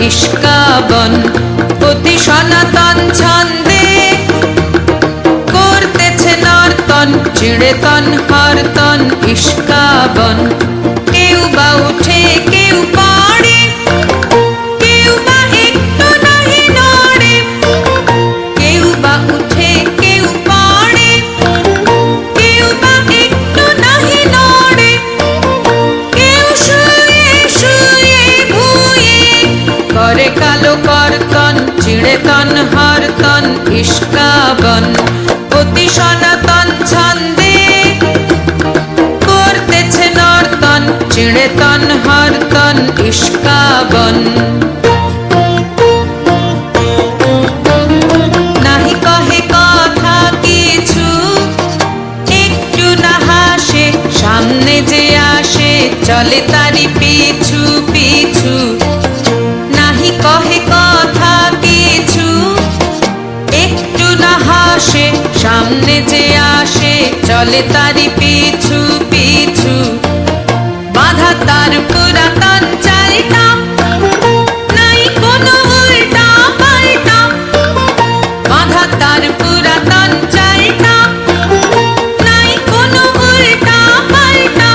ইস্কাবন অতি সনাতন ছন্দে করতেছে নর্তন চিড়ে তন হরতন ইস্কাবন। কেউ বা উঠে কেউ পড়ে, কেউ বা একটু নাহি নড়ে, কেউ বা উঠে কেউ পড়ে, কেউ বা একটু নাহি নড়ে, কেউ শুয়ে শুয়ে ভুয়ে করে কালো কর্তন চিড়ে তন হরতন ইস্কাবন অতি সনাতন ছন্দে করতেছে নর্তন চিড়ে তন হরতন ইস্কাবন। নাহি কহে কথা কিছু, একটু না হাসে, সামনে যে আসে চলে তারি পিছু পিছু। নাহি কহে কথা কিছু, একটু না হাসে, সামনে যে আসে চলে তারি পিছু পিছু। বাঁধা তার পুরাতন চালটা, নাই কোনো উল্টা পাল্টা। বাঁধা তার পুরাতন চালটা, নাই কোনো উল্টা পাল্টা।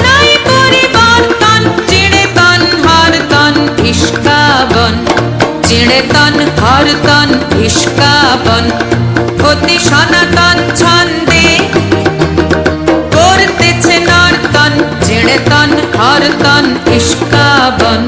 নাই পরিবর্তন চিড়ে তন হরতন ইস্কাবন চিড়ে তন হরতন ইস্কাবন অতি সনাতন ছন্দে করতেছে নর্তন চিড়ে তন হরতন ইস্কাবন।